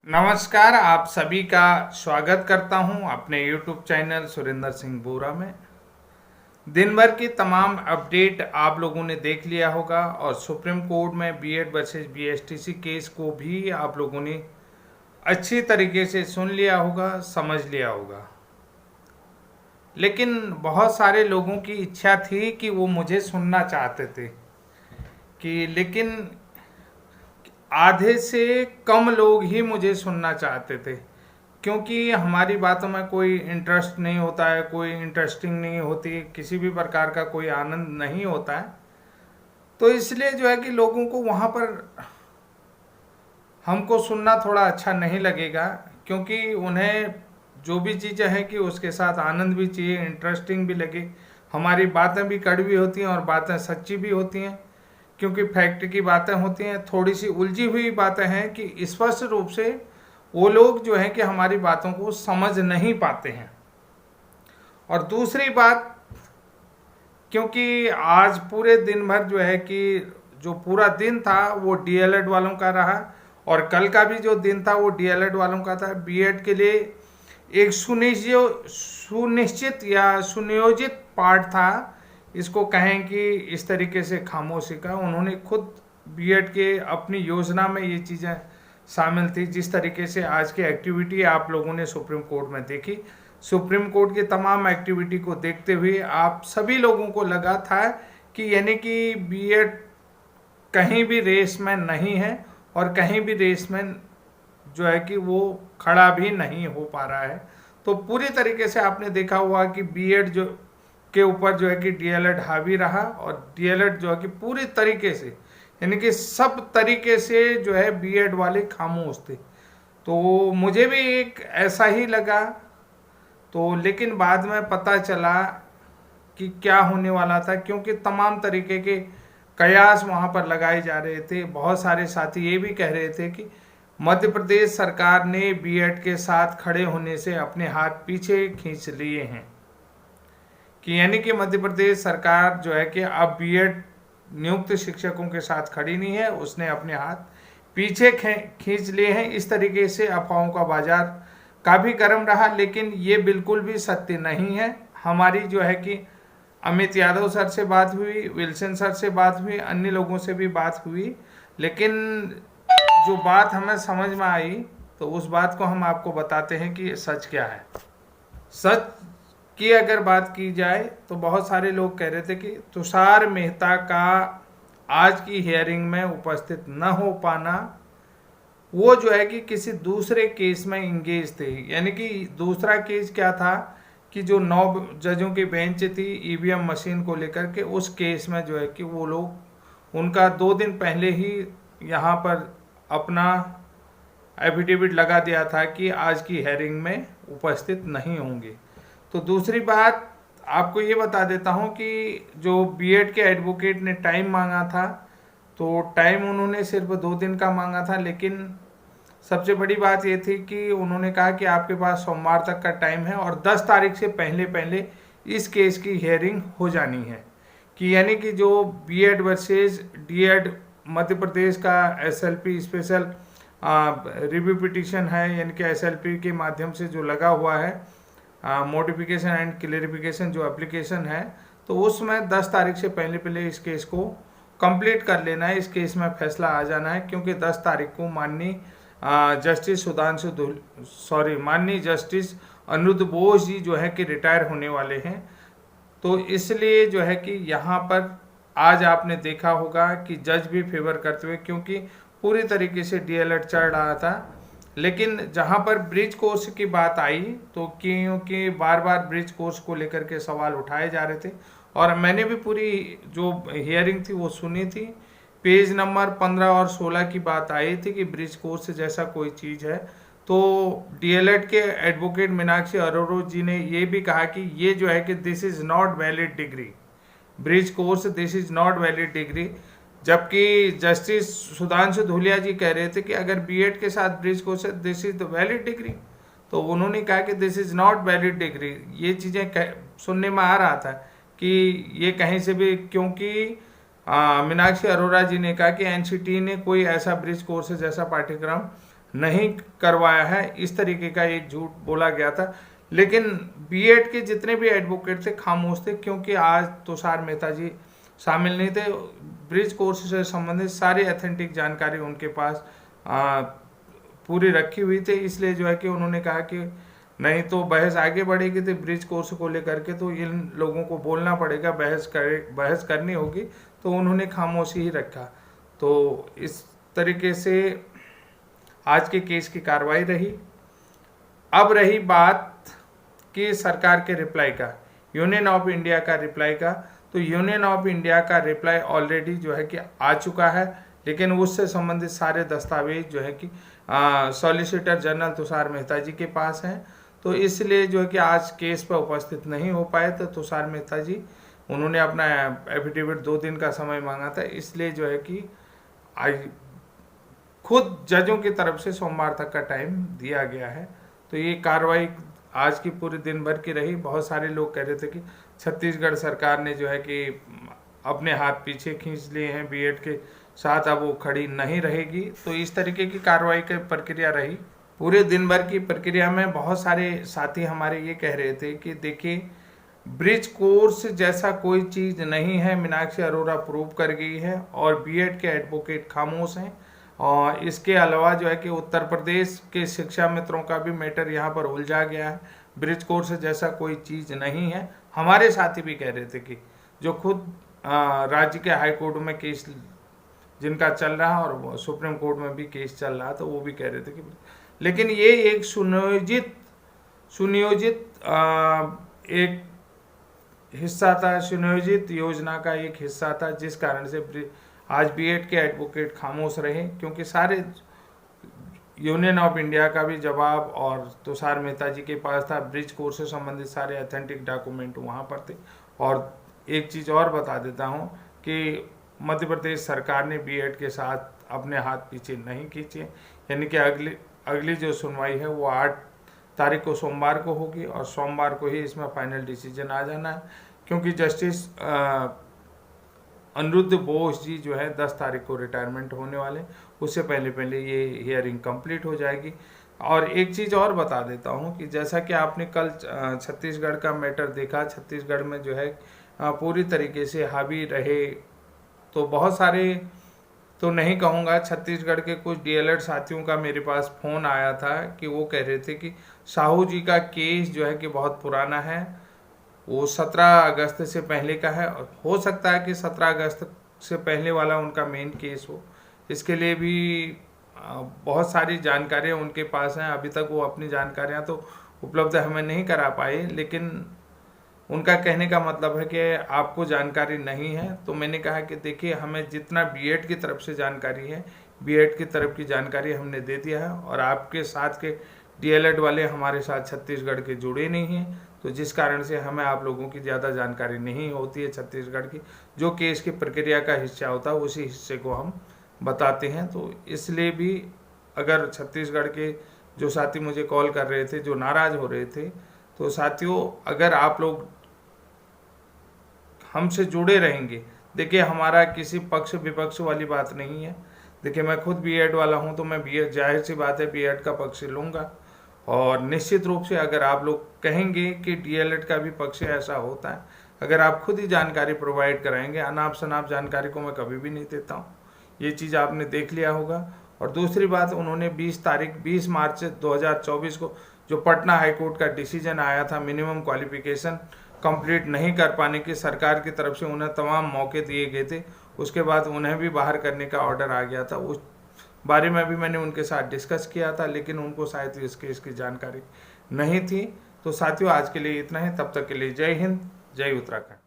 नमस्कार, आप सभी का स्वागत करता हूं अपने YouTube चैनल सुरेंद्र सिंह बोरा में। दिन भर की तमाम अपडेट आप लोगों ने देख लिया होगा और सुप्रीम कोर्ट में बीएड वर्सेस बीएसटीसी केस को भी आप लोगों ने अच्छी तरीके से सुन लिया होगा, समझ लिया होगा। लेकिन बहुत सारे लोगों की इच्छा थी कि वो मुझे सुनना चाहते थे लेकिन आधे से कम लोग ही मुझे सुनना चाहते थे, क्योंकि हमारी बातों में कोई इंटरेस्ट नहीं होता है, कोई इंटरेस्टिंग नहीं होती, किसी भी प्रकार का कोई आनंद नहीं होता है। तो इसलिए जो है कि लोगों को वहाँ पर हमको सुनना थोड़ा अच्छा नहीं लगेगा, क्योंकि उन्हें जो भी चीज़ें हैं कि उसके साथ आनंद भी चाहिए, इंटरेस्टिंग भी लगे। हमारी बातें भी कड़वी होती हैं और बातें सच्ची भी होती हैं, क्योंकि फैक्ट की बातें होती हैं। थोड़ी सी उलझी हुई बातें हैं कि स्पष्ट रूप से वो लोग जो है कि हमारी बातों को समझ नहीं पाते हैं। और दूसरी बात, क्योंकि आज पूरे दिन भर जो है कि जो पूरा दिन था वो डीएलएड वालों का रहा और कल का भी जो दिन था वो डीएलएड वालों का था। बीएड के लिए एक सुनिश्चित या सुनियोजित पार्ट था, इसको कहें कि इस तरीके से खामोशी का। उन्होंने खुद बीएड के अपनी योजना में ये चीज़ें शामिल थी। जिस तरीके से आज की एक्टिविटी आप लोगों ने सुप्रीम कोर्ट में देखी, सुप्रीम कोर्ट की तमाम एक्टिविटी को देखते हुए आप सभी लोगों को लगा था कि यानी कि बीएड कहीं भी रेस में नहीं है और कहीं भी रेस में जो है कि वो खड़ा भी नहीं हो पा रहा है। तो पूरी तरीके से आपने देखा हुआ कि बीएड जो के ऊपर जो है कि डीएलएड हावी रहा और डीएलएड जो है कि पूरी तरीके से यानी कि सब तरीके से जो है बीएड वाले खामोश थे। तो मुझे भी एक ऐसा ही लगा। तो लेकिन बाद में पता चला कि क्या होने वाला था, क्योंकि तमाम तरीके के कयास वहाँ पर लगाए जा रहे थे। बहुत सारे साथी ये भी कह रहे थे कि मध्य प्रदेश सरकार ने बीएड के साथ खड़े होने से अपने हाथ पीछे खींच लिए हैं, कि यानी कि मध्य प्रदेश सरकार जो है कि अब बीएड नियुक्त शिक्षकों के साथ खड़ी नहीं है, उसने अपने हाथ पीछे खींच लिए हैं। इस तरीके से अफवाहों का बाजार काफ़ी गर्म रहा, लेकिन ये बिल्कुल भी सत्य नहीं है। हमारी जो है कि अमित यादव सर से बात हुई, विल्सन सर से बात हुई, अन्य लोगों से भी बात हुई, लेकिन जो बात हमें समझ में आई तो उस बात को हम आपको बताते हैं कि सच क्या है। सच की अगर बात की जाए तो बहुत सारे लोग कह रहे थे कि तुषार मेहता का आज की हियरिंग में उपस्थित न हो पाना, वो जो है कि किसी दूसरे केस में इंगेज थे। यानी कि दूसरा केस क्या था कि जो 9 जजों की बेंच थी ईवीएम मशीन को लेकर के, उस केस में जो है कि वो लोग उनका 2 दिन पहले ही यहाँ पर अपना एफिडेविट लगा दिया था कि आज की हेयरिंग में उपस्थित नहीं होंगे। तो दूसरी बात आपको ये बता देता हूँ कि जो बीएड के एडवोकेट ने टाइम मांगा था, तो टाइम उन्होंने सिर्फ 2 दिन का मांगा था, लेकिन सबसे बड़ी बात ये थी कि उन्होंने कहा कि आपके पास सोमवार तक का टाइम है और 10 तारीख से पहले पहले इस केस की हियरिंग हो जानी है। कि यानी कि जो BEd versus DEd Madhya Pradesh का एसएलपी स्पेशल रिव्यू पिटीशन है, यानी कि एसएलपी के माध्यम से जो लगा हुआ है मॉडिफिकेशन एंड क्लेरिफिकेशन जो एप्लीकेशन है, तो उसमें 10 तारीख से पहले पहले इस केस को कंप्लीट कर लेना है, इस केस में फैसला आ जाना है। क्योंकि 10 तारीख को माननीय जस्टिस अनिरुद्ध बोस जी जो है कि रिटायर होने वाले हैं। तो इसलिए जो है कि यहाँ पर आज आपने देखा होगा कि जज भी फेवर करते हुए, क्योंकि पूरी तरीके से डीएलएड चल रहा था, लेकिन जहाँ पर ब्रिज कोर्स की बात आई तो क्योंकि बार बार ब्रिज कोर्स को लेकर के सवाल उठाए जा रहे थे और मैंने भी पूरी जो हियरिंग थी वो सुनी थी। पेज नंबर 15 और 16 की बात आई थी कि ब्रिज कोर्स जैसा कोई चीज़ है। तो डीएलएड के एडवोकेट मीनाक्षी अरोरा जी ने ये भी कहा कि ये जो है कि this is not valid degree, bridge course this is not valid degree. जबकि जस्टिस सुधांशु धूलिया जी कह रहे थे कि अगर बीएड के साथ ब्रिज कोर्स है this is the valid degree, तो उन्होंने कहा कि this is not valid degree. ये चीज़ें सुनने में आ रहा था कि ये कहीं से भी, क्योंकि मीनाक्षी अरोरा जी ने कहा कि एनसीटी ने कोई ऐसा ब्रिज कोर्स जैसा पाठ्यक्रम नहीं करवाया है, इस तरीके का एक झूठ बोला गया था। लेकिन बीएड के जितने भी एडवोकेट थे खामोश थे, क्योंकि आज तुषार मेहता जी शामिल नहीं थे। ब्रिज कोर्स से संबंधित सारी ऑथेंटिक जानकारी उनके पास पूरी रखी हुई थी, इसलिए जो है कि उन्होंने कहा कि नहीं तो बहस आगे बढ़ेगी तो ब्रिज कोर्स को लेकर के तो इन लोगों को बोलना पड़ेगा, बहस करनी होगी, तो उन्होंने खामोशी ही रखा। तो इस तरीके से आज के केस की कार्रवाई रही। अब रही बात कि सरकार के रिप्लाई का, यूनियन ऑफ इंडिया का रिप्लाई का, तो यूनियन ऑफ इंडिया का रिप्लाई ऑलरेडी जो है कि आ चुका है, लेकिन उससे संबंधित सारे दस्तावेज जो है कि सॉलिसिटर जनरल तुषार मेहता जी के पास हैं। तो इसलिए जो है कि आज केस पर उपस्थित नहीं हो पाए। तो तुषार मेहता जी उन्होंने अपना एफिडेविट 2 दिन का समय मांगा था, इसलिए जो है कि आज खुद जजों की तरफ से सोमवार तक का टाइम दिया गया है। तो ये कार्रवाई आज की पूरे दिन भर की रही। बहुत सारे लोग कह रहे थे कि छत्तीसगढ़ सरकार ने जो है कि अपने हाथ पीछे खींच लिए हैं, बीएड के साथ अब वो खड़ी नहीं रहेगी। तो इस तरीके की कार्रवाई की प्रक्रिया रही। पूरे दिन भर की प्रक्रिया में बहुत सारे साथी हमारे ये कह रहे थे कि देखिए, ब्रिज कोर्स जैसा कोई चीज़ नहीं है, मीनाक्षी अरोड़ा प्रूव कर गई है और बीएड के एडवोकेट खामोश हैं। और इसके अलावा जो है कि उत्तर प्रदेश के शिक्षा मित्रों का भी मैटर यहाँ पर उलझा गया है। ब्रिज कोर्स जैसा कोई चीज़ नहीं है। हमारे साथी भी कह रहे थे कि जो खुद राज्य के हाई कोर्ट में केस जिनका चल रहा है और सुप्रीम कोर्ट में भी केस चल रहा है, तो वो भी कह रहे थे कि, लेकिन ये एक सुनियोजित एक हिस्सा था, सुनियोजित योजना का एक हिस्सा था, जिस कारण से आज बीएड के एडवोकेट खामोश रहे, क्योंकि सारे यूनियन ऑफ इंडिया का भी जवाब और तुषार मेहता जी के पास था। ब्रिज कोर्स से संबंधित सारे ऑथेंटिक डॉक्यूमेंट वहाँ पर थे। और एक चीज़ और बता देता हूँ कि मध्य प्रदेश सरकार ने बीएड के साथ अपने हाथ पीछे नहीं खींचे, यानी कि अगली जो सुनवाई है वो 8 तारीख को सोमवार को होगी और सोमवार को ही इसमें फाइनल डिसीजन आ जाना है, क्योंकि जस्टिस अनिरुद्ध बोस जी जो है 10 तारीख को रिटायरमेंट होने वाले, उससे पहले ये हियरिंग कंप्लीट हो जाएगी। और एक चीज़ और बता देता हूँ कि जैसा कि आपने कल छत्तीसगढ़ का मैटर देखा, छत्तीसगढ़ में जो है पूरी तरीके से हावी रहे। तो बहुत सारे, तो नहीं कहूँगा, छत्तीसगढ़ के कुछ डीएलएड साथियों का मेरे पास फ़ोन आया था कि वो कह रहे थे कि साहू जी का केस जो है कि बहुत पुराना है, वो 17 अगस्त से पहले का है, और हो सकता है कि 17 अगस्त से पहले वाला उनका मेन केस हो। इसके लिए भी बहुत सारी जानकारियाँ उनके पास हैं। अभी तक वो अपनी जानकारियाँ तो उपलब्ध हमें नहीं करा पाए, लेकिन उनका कहने का मतलब है कि आपको जानकारी नहीं है। तो मैंने कहा कि देखिए, हमें जितना बीएड की तरफ से जानकारी है, बीएड की तरफ की जानकारी हमने दे दिया है, और आपके साथ के डीएलएड वाले हमारे साथ छत्तीसगढ़ के जुड़े नहीं हैं, तो जिस कारण से हमें आप लोगों की ज़्यादा जानकारी नहीं होती है छत्तीसगढ़ की। जो केस की प्रक्रिया का हिस्सा होता है उसी हिस्से को हम बताते हैं। तो इसलिए भी अगर छत्तीसगढ़ के जो साथी मुझे कॉल कर रहे थे, जो नाराज़ हो रहे थे, तो साथियों, अगर आप लोग हमसे जुड़े रहेंगे, देखिए हमारा किसी पक्ष विपक्ष वाली बात नहीं है। देखिए, मैं खुद बीएड वाला हूं, तो मैं बीएड, जाहिर सी बात है, बीएड का पक्ष लूँगा। और निश्चित रूप से अगर आप लोग कहेंगे कि डीएलएड का भी पक्ष ऐसा होता है, अगर आप खुद ही जानकारी प्रोवाइड कराएंगे, अनाप शनाप जानकारी को मैं कभी भी नहीं देता हूँ, ये चीज़ आपने देख लिया होगा। और दूसरी बात, उन्होंने 20 मार्च 2024 को जो पटना हाईकोर्ट का डिसीजन आया था, मिनिमम क्वालिफिकेशन कंप्लीट नहीं कर पाने की सरकार की तरफ से उन्हें तमाम मौके दिए गए थे, उसके बाद उन्हें भी बाहर करने का ऑर्डर आ गया था। उस बारे में भी मैंने उनके साथ डिस्कस किया था, लेकिन उनको शायद इसकी जानकारी नहीं थी। तो साथियों, आज के लिए इतना ही। तब तक के लिए जय हिंद, जय उत्तराखंड।